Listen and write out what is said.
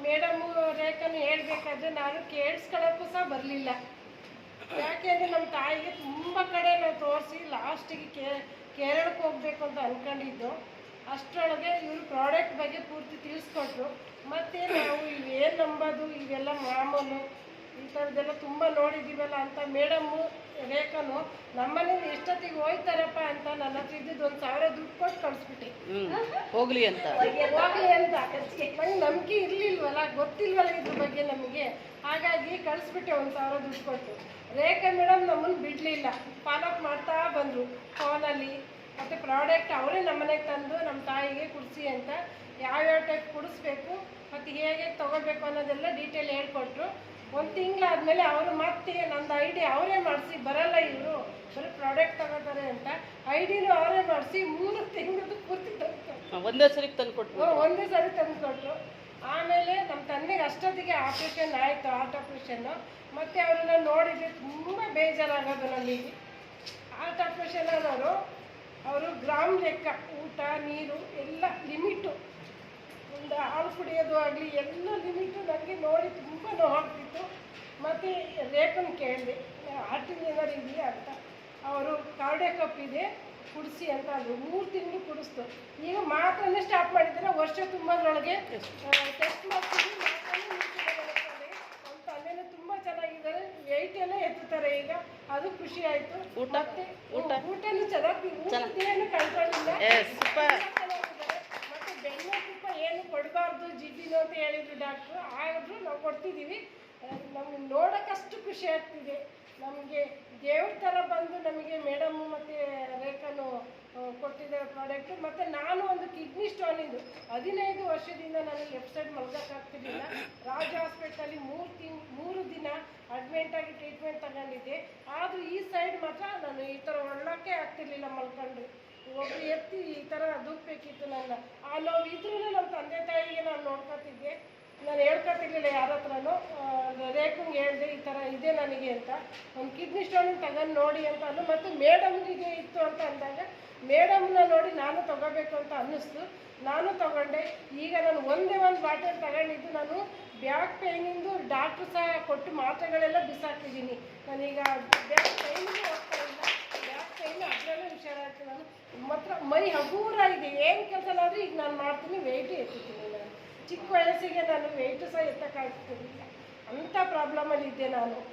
Madam ರೇಖನು ಹೇಳ್ಬೇಕಾದ್ರೆ ನಾನು ಕೇಳಿಸ್ಕೊಳ್ಳೋಕ್ಕೂ ಸಹ ಬರಲಿಲ್ಲ. ಯಾಕೆಂದರೆ ನಮ್ಮ ತಾಯಿಗೆ ತುಂಬ ಕಡೆ ನಾವು ತೋರಿಸಿ ಲಾಸ್ಟಿಗೆ ಕೇರಳಕ್ಕೆ ಹೋಗ್ಬೇಕು ಅಂತ ಅಂದ್ಕೊಂಡಿದ್ದು. ಅಷ್ಟರೊಳಗೆ ಇವರು ಪ್ರಾಡಕ್ಟ್ ಬಗ್ಗೆ ಪೂರ್ತಿ ತಿಳಿಸ್ಕೊಟ್ರು. ಮತ್ತು ನಾವು ಇವೇನು ನಂಬೋದು ಇವೆಲ್ಲ ಮಾಮೂಲು ಈ ಥರದ್ದೆಲ್ಲ ತುಂಬ ನೋಡಿದ್ದೀವಲ್ಲ ಅಂತ ಮೇಡಮ್ಮು ರೇಖನು ನಮ್ಮನೇಲಿ ಎಷ್ಟೊತ್ತಿಗೆ ಹೋಯ್ತಾರಪ್ಪ ಅಂತ ನನ್ನ ಹತ್ರ ಇದ್ದಿದ್ದು 1,000 ದುಡ್ಡು ಕೊಟ್ಟು ಕಳಿಸ್ಬಿಟ್ಟೆ. ಹೋಗ್ಲಿ ಅಂತ ನಂಗೆ ನಂಬಿಕೆ ಇರಲಿಲ್ವಲ್ಲ, ಗೊತ್ತಿಲ್ವಲ್ಲ ಇದ್ರ ಬಗ್ಗೆ ನಮಗೆ. ಹಾಗಾಗಿ ಕಳಿಸ್ಬಿಟ್ಟೆ 1,000 ದುಡ್ಡು ಕೊಟ್ಟು. ರೇಖಾ ಮೇಡಮ್ ನಮ್ಮನ್ನು ಬಿಡಲಿಲ್ಲ, ಫಾಲೋಅಪ್ ಮಾಡ್ತಾ ಬಂದರು ಫೋನಲ್ಲಿ. ಮತ್ತು ಪ್ರಾಡಕ್ಟ್ ಅವರೇ ನಮ್ಮನೆಗೆ ತಂದು ನಮ್ಮ ತಾಯಿಗೆ ಕುಡಿಸಿ ಅಂತ ಯಾವ್ಯಾವ ಟೈಪ್ ಕುಡಿಸ್ಬೇಕು ಮತ್ತು ಹೇಗೆ ತೊಗೊಳ್ಬೇಕು ಅನ್ನೋದೆಲ್ಲ ಡೀಟೇಲ್ ಹೇಳ್ಕೊಟ್ರು. 1 ತಿಂಗಳಾದಮೇಲೆ ಅವರು ಮತ್ತೆ ನಂದು ಐಡಿ ಅವರೇ ಮಾಡಿಸಿ, ಬರಲ್ಲ ಇವರು ಬರೀ ಪ್ರಾಡಕ್ಟ್ ತಗೋತಾರೆ ಅಂತ ಐಡಿನೂ ಅವರೇ ಮಾಡಿಸಿ 3 ತಿಂಗಳದ್ದು ಪೂರ್ತಿ ತಂದುಕೊಟ್ರು. ಒಂದೇ ಸರಿ ತಂದುಕೊಟ್ರು. ಆಮೇಲೆ ನಮ್ಮ ತಂದೆಗೆ ಅಷ್ಟೊತ್ತಿಗೆ ಆಪ್ರೇಷನ್ ಆಯಿತು, ಹಾರ್ಟ್ ಆಪ್ರೇಷನ್ನು. ಮತ್ತು ಅವ್ರನ್ನ ನೋಡಿದರೆ ತುಂಬ ಬೇಜಾರಾಗೋದು ನಮಗೆ. ಹಾರ್ಟ್ ಆಪ್ರೇಷನ್ ಅವರು ಗ್ರಾಮ್ ಲೆಕ್ಕ ಊಟ ನೀರು ಎಲ್ಲ ಲಿಮಿಟು, ಒಂದು ಹಾಲು ಕುಡಿಯೋದು ಆಗಲಿ ಎಲ್ಲ ಲಿಮಿಟು. ನನಗೆ ನೋಡಿ ತುಂಬ ನೋವಾಗ್ತಿತ್ತು. ಮತ್ತು ರೇಖನ್ ಕೇಳಿದೆ ಹಾರ್ಟಿನ ಏನಾರು ಇದೆಯಾ ಅಂತ. ಅವರು ಕಾರ್ಡಿಯಾಕ್ ಇದೆ ಕುಡಿಸಿ ಅಂತ ಅಂದರು. 3 ತಿಂಗಳು ಕುಡಿಸ್ತು. ಈಗ ಮಾತ್ರನೇ ಸ್ಟಾಪ್ ಮಾಡಿದ್ದಾರೆ. ವರ್ಷ ತುಂಬೋದ್ರೊಳಗೆ ಟೆಸ್ಟ್ ಮಾಡ್ತೀವಿ, ನಮ್ಮ ತಂದೆನೂ ತುಂಬ ಚೆನ್ನಾಗಿದ್ದಾರೆ, ವೆಯ್ಟ್ ಎಲ್ಲ ಎತ್ತುತ್ತಾರೆ ಈಗ. ಅದು ಖುಷಿ ಆಯಿತು. ಊಟನೂ ಚೆನ್ನಾಗಿ, ಊಟದೇನು ಕಂಟ್ರೋಲಿಲ್ಲ. ಮತ್ತು ಬೆಣ್ಣೆ ತುಪ್ಪ ಏನು ಕೊಡಬಾರ್ದು ಜಿಡ್ಡಿನೋ ಅಂತ ಹೇಳಿದ್ರು ಡಾಕ್ಟ್ರು. ಆದರೂ ನಾವು ಕೊಡ್ತಿದ್ದೀವಿ. ನಮ್ಗೆ ನೋಡೋಕ್ಕಷ್ಟು ಖುಷಿ ಆಗ್ತಿದೆ. ನಮಗೆ ದೇವ್ರ ಥರ ಬಂದು ನಮಗೆ ಮೇಡಮ್ಮು ಮತ್ತು ರೇಖಾನು ಕೊಟ್ಟಿದ್ದಾರೆ ಪ್ರಾಡಕ್ಟು. ಮತ್ತು ನಾನು ಒಂದು ಕಿಡ್ನಿ ಸ್ಟೋನಿಂದು 15 ವರ್ಷದಿಂದ ನನಗೆ ಲೆಫ್ಟ್ ಸೈಡ್ ಮಲ್ಗೋಕ್ಕಾಗ್ತಿರ್ಲಿಲ್ಲ. ರಾಜ ಹಾಸ್ಪಿಟಲಲ್ಲಿ 3 ದಿನ ಅಡ್ಮಿಂಟಾಗಿ ಟ್ರೀಟ್ಮೆಂಟ್ ತಗೊಂಡಿದ್ದೆ. ಆದರೂ ಈ ಸೈಡ್ ಮಾತ್ರ ನಾನು ಈ ಥರ ಒಳ್ಳೋಕ್ಕೆ ಆಗ್ತಿರ್ಲಿಲ್ಲ ಮಲ್ಕೊಂಡ್ರೆ. ಒಬ್ಬರು ಎತ್ತಿ ಈ ಥರ ದೂಕಬೇಕಿತ್ತು ನನ್ನ. ಆ ನೋವು ಇದ್ರೂ ನಮ್ಮ ತಂದೆ ತಾಯಿಗೆ ನಾನು ನೋಡ್ಕೊತಿದ್ದೆ. ನಾನು ಹೇಳ್ಕೊತಿರ್ಲಿಲ್ಲ ಯಾರ ಹತ್ರನೂ. ರೇಖಂಗೆ ಹೇಳಿದೆ ಈ ಥರ ಇದೆ ನನಗೆ ಅಂತ. ಒಂದು ಕಿಡ್ನಿ ಸ್ಟೋನಿಂಗ್ ತಗೊಂಡು ನೋಡಿ ಅಂತ ಅಂದು. ಮತ್ತು ಮೇಡಮ್ನಿಗೆ ಇತ್ತು ಅಂತ ಅಂದಾಗ ಮೇಡಮ್ನ ನೋಡಿ ನಾನು ತೊಗೋಬೇಕು ಅಂತ ಅನ್ನಿಸ್ತು. ನಾನು ತೊಗೊಂಡೆ. ಈಗ ನಾನು ಒಂದೇ ಒಂದು ಬಾಟಲ್ ತಗೊಂಡಿದ್ದು. ನಾನು ಬ್ಯಾಕ್ ಪೇಯ್ನಿಂದು ಡಾಕ್ಟ್ರು ಸಹ ಕೊಟ್ಟು ಮಾತ್ರೆಗಳೆಲ್ಲ ಬಿಸಾಕಿದ್ದೀನಿ. ನಾನೀಗ ಬ್ಯಾಕ್ ಪೇಯ್ನಿಗೆ ಹೋಗ್ತಾ ಇಲ್ಲ. ಬ್ಯಾಕ್ ಪೇಯ್ನು ಅದರಲ್ಲೇ ಹುಷಾರಾಗ್ತೀನಿ. ನಾನು ಮಾತ್ರ ಮೈ ಹಗೂರ ಇದೆ. ಏನು ಕೆಲಸನಾದರೂ ಈಗ ನಾನು ಮಾಡ್ತೀನಿ, ವೆಯ್ಟು ಎತ್ತುತ್ತೀನಿ. ನಾನು ಚಿಕ್ಕ ವಯಸ್ಸಿಗೆ ನಾನು ವೆಯ್ಟು ಸಹ ಎತ್ತಕ್ಕಾಗ್ತಿರಲಿಲ್ಲ. ಅಂಥ ಪ್ರಾಬ್ಲಮಲ್ಲಿದ್ದೆ ನಾನು.